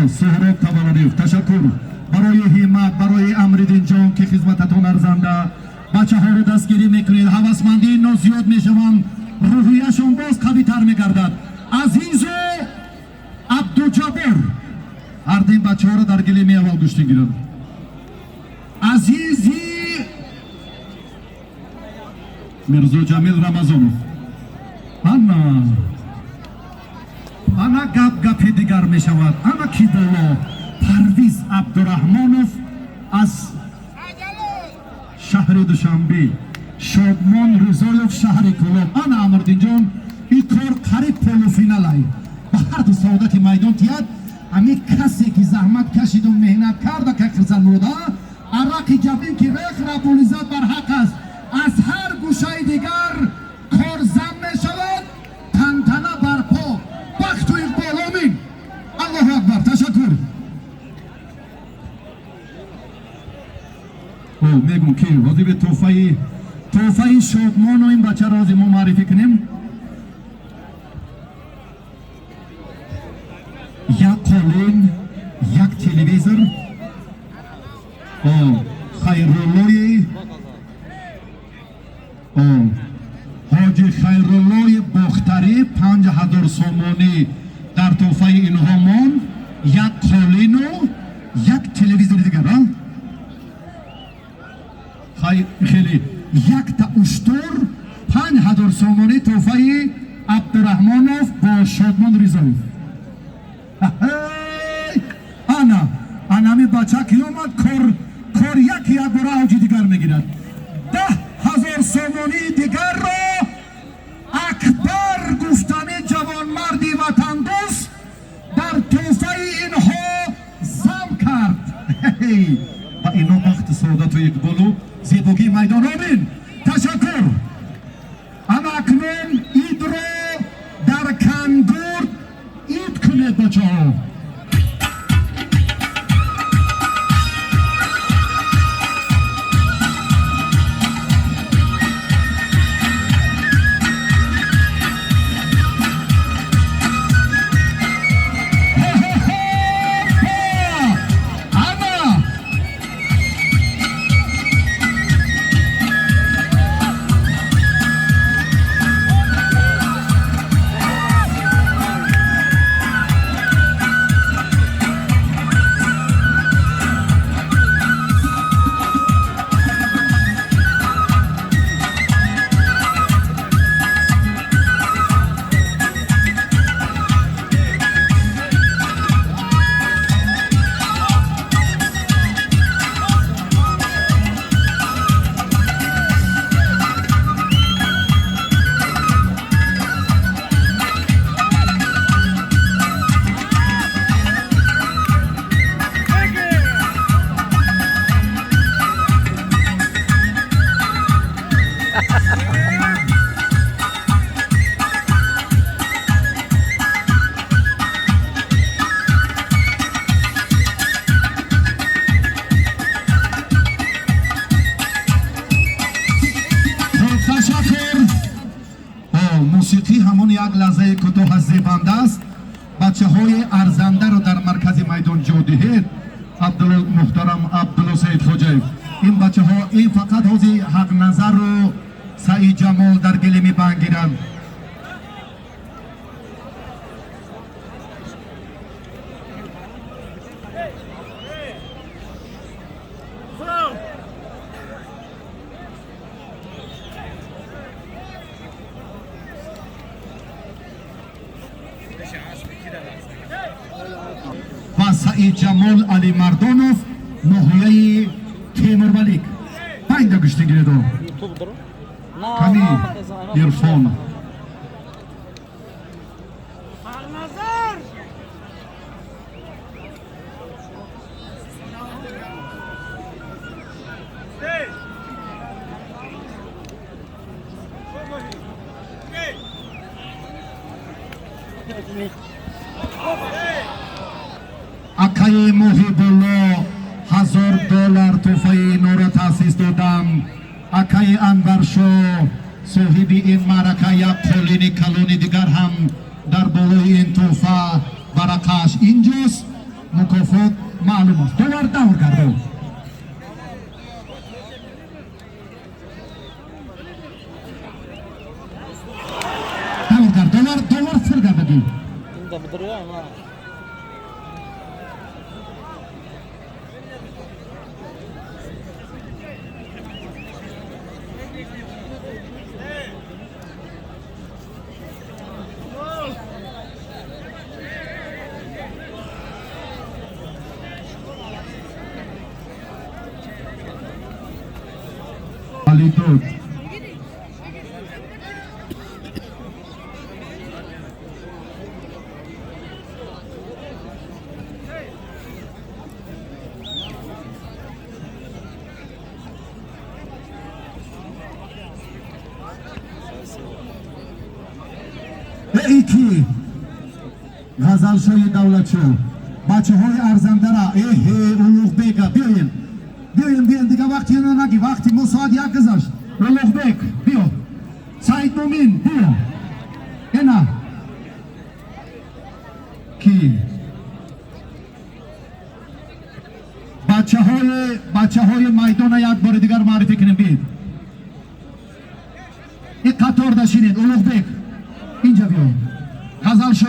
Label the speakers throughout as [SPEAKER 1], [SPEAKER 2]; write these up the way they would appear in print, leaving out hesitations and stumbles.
[SPEAKER 1] سهراب تولدیف تشکر برای همت برای امریدین جان که خدمتتون ارزنده بچه ها رو دستگیری میکنید هوسمندی اینا زیاد میشوند روحیشون باز قوی تر میگردد عزیز عبدالجبار اردین بچه ها رو در گلی اول گوشتین گیرم عزیزی مرزا جمیل رمضانوف انا گپ دیگر می شود انا کی بالا پرویز عبدالرحمانوف از شهر دوشنبه شادمان رضایوف شهر کلاب انا امردین جان این کار قریب پولو فینال ای با هر دو سعادت میدان تیاد امی کسی که زحمت کشید و مهنت کرده که خرزن مودا عراقی جبین که ریخ را بولیزاد بر حق است از هر گوشه دیگر کار زم می شود تنتنه برپا بخت و اقبال آمین الله اکبر تشکر میگم که وقتی به توفه شادمان و این بچه را ما معرفی کنیم یک قالین یک تلویزور خیرالله حاجی خیرالله باختری 5000 سومانی در توفه اینها مان یک قالین و یک تلویزور دیگر خیلی یک تا اشتر 5000 سومانی توفه عبدالرحمانوف با شادمان رضایوف می بچه که اومد کار یکی برای حاجی دیگر میگیرد 10,000 سومانی دیگر را اکبر گفتنی جوان مردی وطن دوست در توفه اینها زم کرد و اینا بخت سعادت و اقبال و زیبایی میدان آمین تشکر اما اکنون اید را در کندور اید کنید بچه ها موسیقی همون یک لحظه کوتاه زیبنده است بچه های ارزنده رو در مرکز میدان جا دهید محترم عبدالله سید خوجایف این بچه ها این فقط حوزی حق نظر رو سعید جمال در گلی می بنگیرن و سعید جمال علی مردانوف ناحیه تیمور ملیک 5 گشتین گیرید کمی عرفان اکای محبالله $1000 توفه نور تاسیس دادم اکای انورشو صاحب این معرکه یک قالین کلونی دیگر هم در بالای این توفه برقش اینجاست مکافات معلوم است. دور کرده دور سر کرده دود ایکی غزل شوی دولت شو بچه های ارزنده را اولوغ بیگا بیاین دیگه وقتی نگی وقتی مساعد یک گذاشت اولوغ بیگ بیا سعید مومین بیا اینا کی بچه های میدان یک بار دیگر معرفی کنیم بید یک قطار داشتینید اولوغ بیگ اینجا بیا غزل شو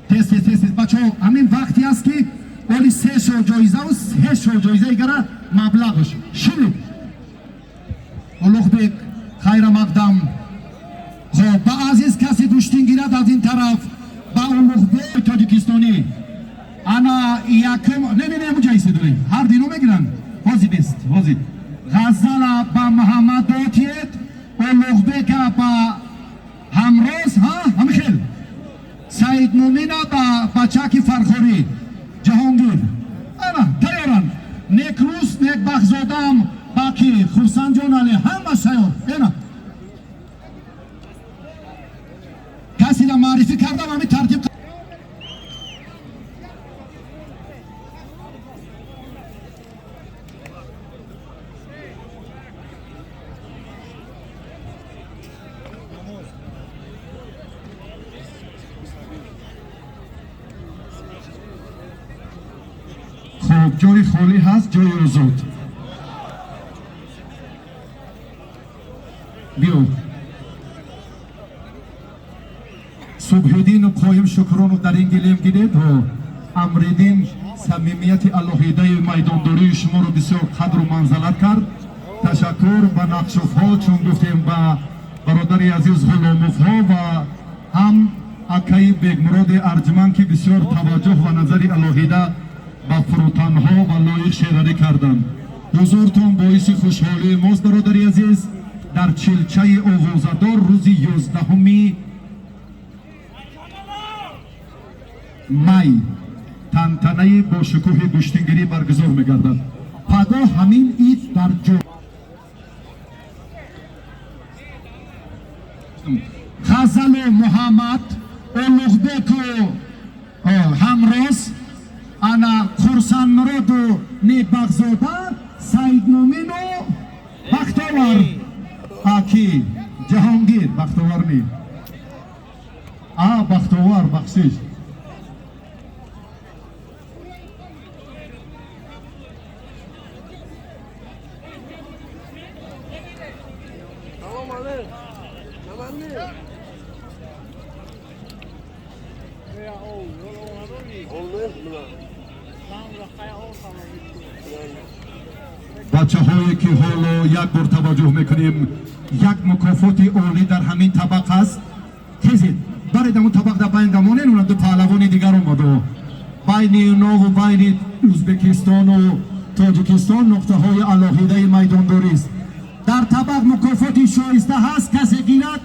[SPEAKER 1] تست بچه ها همین وقتی است که ولی 3 شو جایزه و 3 شو جایزه ایگره مبلغش شروع اولوغ بیگ خیر مقدم خب با عزیز کسی دوشتین گیرد از این طرف با اولوغ بیگ تاجیکستانی انا یکم نه مجایزه دوی هر دینو میگیرن وازی بیست وازی غزل با محمد دوتیت اولوغ بیگ با همراز همخیل سعید مومین با بچکی فرخوری جهانگیر انا تیارن نیک روز نیک بخزادم باکی خورسان جان علی همه سیار اینا کسی را معرفی کردم همین ترتیب خب جای خالی هست جای آزاد بیو صبحیدین و قایم شکران در این گلیم گیرید و امریدین صمیمیت الهیده میدانداری شما رو بسیار قدر و منزلت کرد تشکر به نقشوف ها چون گفتیم به برادر عزیز غلاموف ها و هم اکای بیگ مراد ارجمند که بسیار توجه و نظر الهیده با فروتن ها و لایق شیرانی کردند. حضورتون باعث خوشحالی ماست برادری عزیز در چلچه آوازدار روز 11 می تنتنه با شکوه گشتینگیری برگزار می‌گردد. پگاه همین عید در غزل محمد اولوغ بیگ همراز انا خورسان مراد و نیک بخزاده سعید مومین و بختاور آکی جهانگیر بختاور نی بختاور بخشش بچه هایی که حالا یک بار توجه میکنیم یک مکافات عالی در همین طبق است تیزید برید اون طبق در بین گمانین اون دو پهلوان دیگر اومده بین اونا و بین ازبکستان و تاجیکستان نقطه های الهیده میدانداری است در طبق مکافاتی شایسته هست کسی گیرد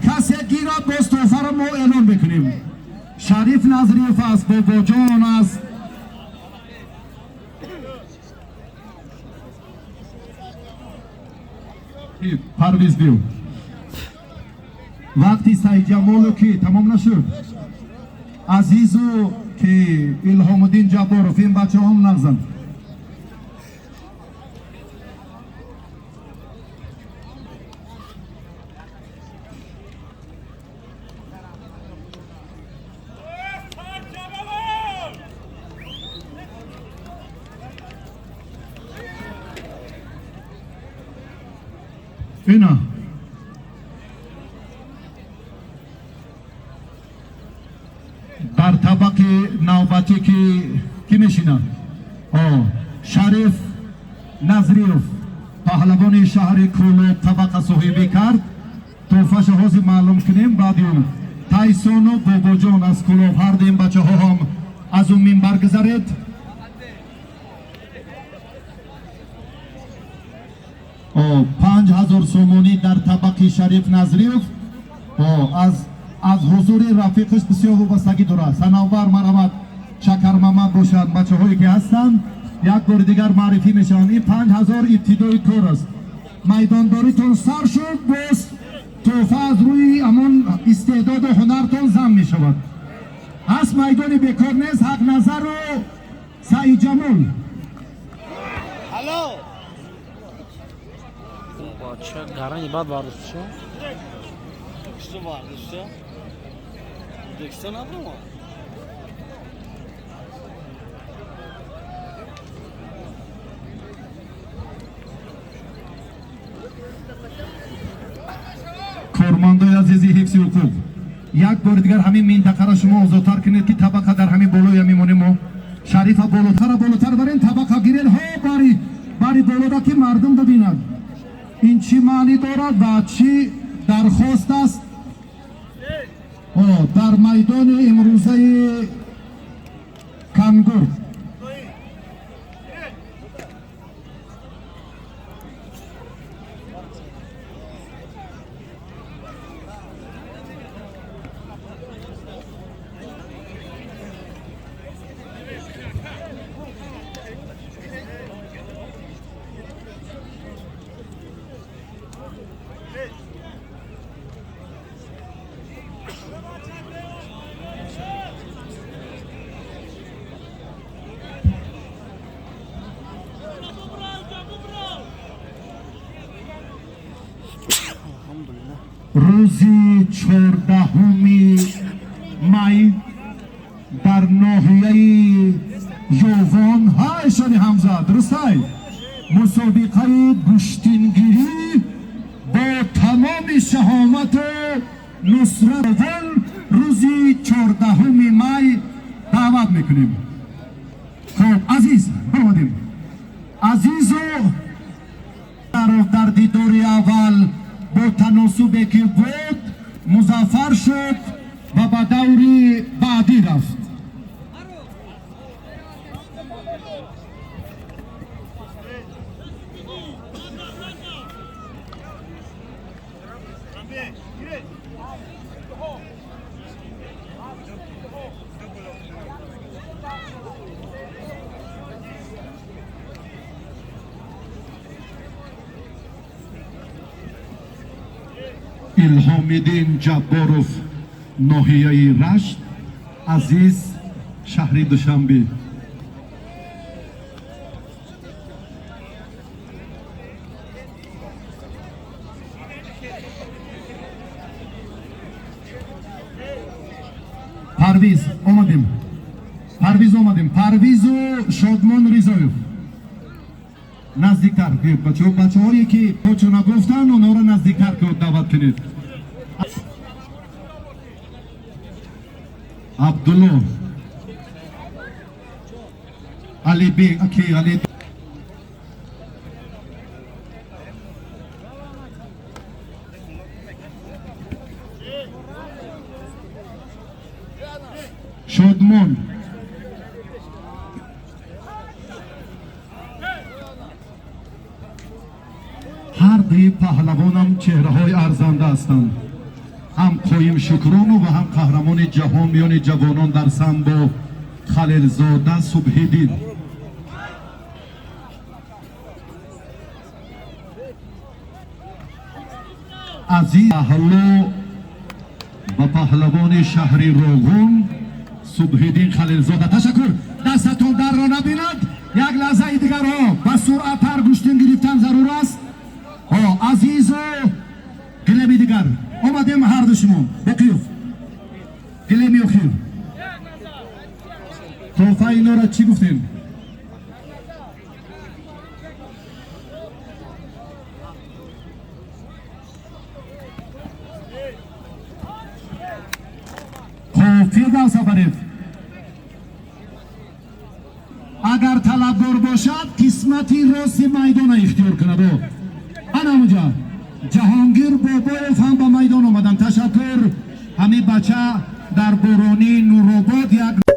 [SPEAKER 1] کسی گیرد باز توفه را ما اعلان بکنیم شریف نظریف است بابا جان است پرویز بیو وقتی سعید جمالو که تمام نشد عزیزو که الهام الدین جبارو فیم بچه هم نغزن اینا در طبق نوبتی که کی میشینن؟ شریف نظریوف پهلوان شهر کولو طبق صاحبی کرد. توفش حوزی معلوم کنیم. بعدی تایسون و بابا جان از کولو هر دیم بچه ها هم از اون منبر گذارید. 5000 سومونی در طبق شریف نظریوف از حضور رفیقش بسیار وابستگی دارد. سناور مرحمت شکر محمد باشند. بچه هایی که هستند یک بار دیگر معرفی میشن. این 5000 ابتدای کار است. میدانداریتون سر شد باز توفه از روی همون استعداد و هنرتون زم میشود. از میدان بیکار نیست. حق نظر و سعید جمال
[SPEAKER 2] چه گرانی بعد واردش شد؟
[SPEAKER 3] İşte vardı işte. 80 abla mı?
[SPEAKER 1] کارمندای عزیزی حفظ حقوق یک بار دیگر همین منطقه را شما آزادتر کنید که طبقه در همین بالای میمونیم و شریف بالاتر برین طبقه گیرین ها باری بالا که مردم ببینند این چی معنی دارد و چی درخواست است. در میدان امروزه کنگور روزی 14 می در ناحیه یووان هایشان حمزه درسته مسابقه گشتینگیری با تمام شهامت و نصرت روزی 14 می دعوت میکنیم. خب عزیز بودیم عزیز و در دیدار اول با تناسبی که بود مظفر شد و به دوری بعدی رفت. الهامدین جباروف ناحیه رشت عزیز شهر دوشنبه پرویز آمدیم پرویز و شادمان ریزایوف نزدیکتر بچه هایی که پاچو نگفتن اونا رو نزدیکتر که دعوت کنید. عبدالله علی بی اکی علی شادمان هر دی پهلوانم چهره های ارزنده هستند. هم قایم شکران و هم قهرمان جهان میان جوانان در سن با خلیلزاده صبحیدین. عزیز اهلو و پهلوان شهر روغون صبحیدین خلیلزاده تشکر. دستتون در را نبیند. یک لحظه دیگر ها با سرعت هر گوشتین گرفتن ضرور است. عزیز و گلمی دیگر آمدیم هر دو شما بقیوف گلمی و خیر توفه اینا را چی گفتیم؟ فردوس آفرید. اگر طلبگار باشد قسمتی راست میدان اختیار کند. انا اونجا جهانگیر بابایف هم به میدان آمدن. تشکر. همین بچه در بورانی نورآباد یک